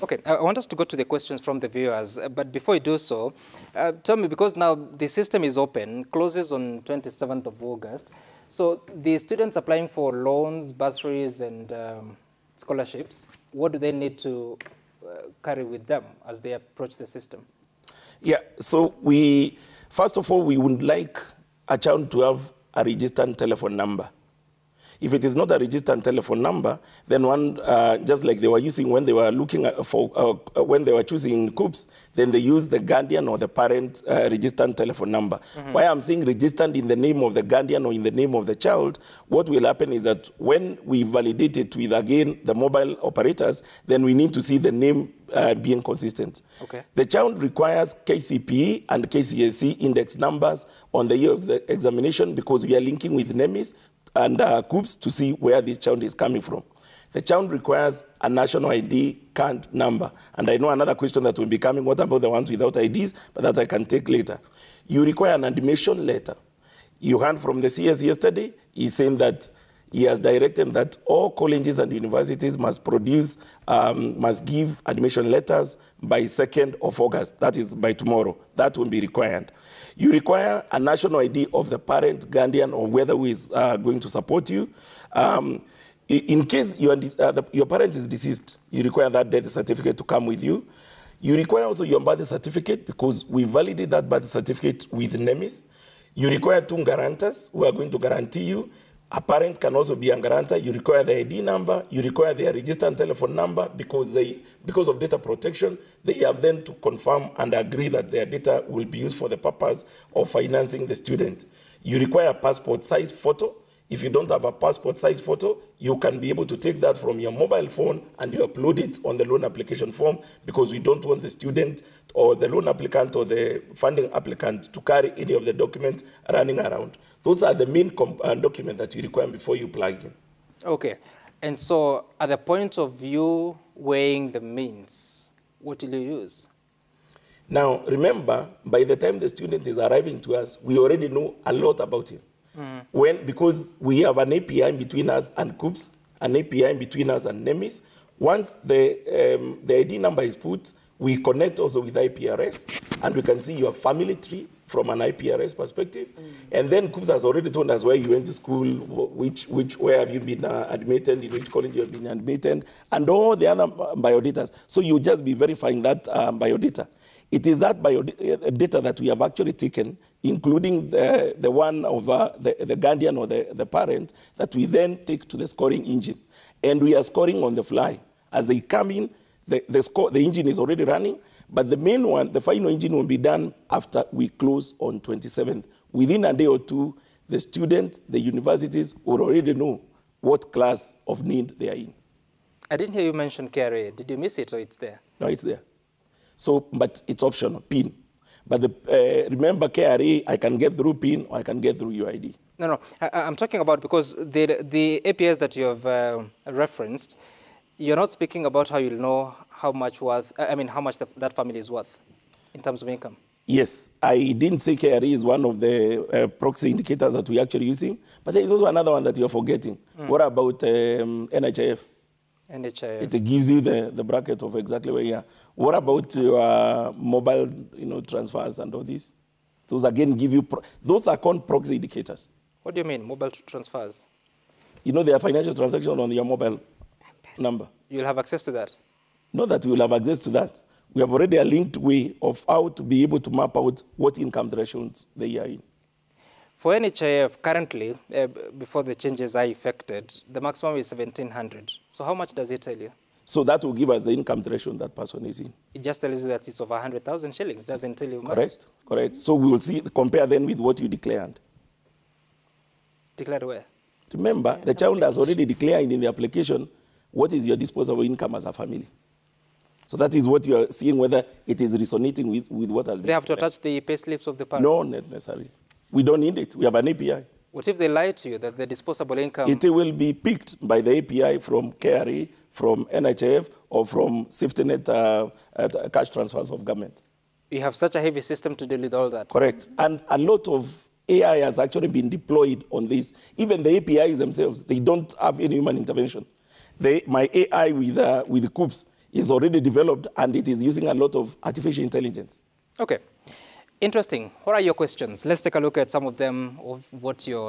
Okay, I want us to go to the questions from the viewers, but before you do so, tell me, because now the system is open, closes on 27th of August, so the students applying for loans, bursaries, and scholarships, what do they need to carry with them as they approach the system? Yeah, so first of all, we would like a child to have a registered telephone number. If it is not a registered telephone number, then one, just like they were using when they were looking at when they were choosing COOPS, then they use the guardian or the parent registered telephone number. Why I'm saying registered in the name of the guardian or in the name of the child, what will happen is that when we validate it with, again, the mobile operators, then we need to see the name being consistent. Okay. The child requires KCPE and KCSE index numbers on the year examination because we are linking with NEMIS and COOPS to see where this child is coming from. The child requires a national ID card number. And I know another question that will be coming, what about the ones without IDs? But that I can take later. You require an admission letter. You heard from the CS yesterday, he's saying that he has directed that all colleges and universities must produce, must give admission letters by 2nd of August. That is by tomorrow. That will be required. You require a national ID of the parent, guardian, or whether who is going to support you. In case your parent is deceased, you require that death certificate to come with you. You require also your birth certificate because we validate that birth certificate with NEMIS. You require 2 guarantors who are going to guarantee you. A parent can also be a guarantor. You require the ID number. You require their registered telephone number because of data protection, they have then to confirm and agree that their data will be used for the purpose of financing the student. You require a passport size photo. If you don't have a passport size photo, you can be able to take that from your mobile phone and you upload it on the loan application form because we don't want the student or the loan applicant or the funding applicant to carry any of the documents running around. Those are the main documents that you require before you plug in. Okay. And so at the point of you weighing the means, what will you use? Now, remember, by the time the student is arriving to us, we already know a lot about him. Because we have an API between us and COOPS, an API between us and NEMIS. Once the ID number is put, we connect also with IPRS, and we can see your family tree from an IPRS perspective. And then COOPS has already told us where you went to school, where have you been admitted, in which college you have been admitted, and all the other biodata. So you just be verifying that biodata. It is that biodata that we have actually taken, including the one of the guardian or the parent, that we then take to the scoring engine. And we are scoring on the fly. As they come in, the engine is already running, but the main one, the final engine, will be done after we close on 27th. Within a day or two, the students, the universities will already know what class of need they are in. I didn't hear you mention KRA. Did you miss it or it's there? No, it's there. So, but it's optional, PIN. But remember, KRA, I can get through PIN or I can get through UID. No, I'm talking about because the APIs that you have referenced, you're not speaking about how you'll know how much that family is worth in terms of income. Yes, I didn't say KRA is one of the proxy indicators that we're actually using, but there is also another one that you're forgetting. What about NHIF? NHIF. It gives you the bracket of exactly where you are. What about your mobile, transfers and all this? Those again give you, those are called proxy indicators. What do you mean, mobile transfers? There are financial transactions on your mobile number. You'll have access to that? Not that you will have access to that. We have already a linked way of how to be able to map out what income thresholds they are in. For NHIF, currently, before the changes are effected, the maximum is 1,700. So how much does it tell you? So that will give us the income threshold that person is in. It just tells you that it's over 100,000 shillings. Doesn't tell you much. Correct. So we will compare then with what you declared. Declared where? Remember, the child has already declared in the application what is your disposable income as a family. So that is what you are seeing, whether it is resonating with what has been. They have to attach the pay slips of the parents? No, not necessarily. We don't need it. We have an API. What if they lie to you that the disposable income... It will be picked by the API from KRA, from NHIF, or from safety net cash transfers of government. You have such a heavy system to deal with all that. Correct. And a lot of AI has actually been deployed on this. Even the APIs themselves, they don't have any human intervention. My AI with COOPS is already developed and it is using a lot of artificial intelligence. Okay. Interesting. What are your questions? Let's take a look at some of them, of what your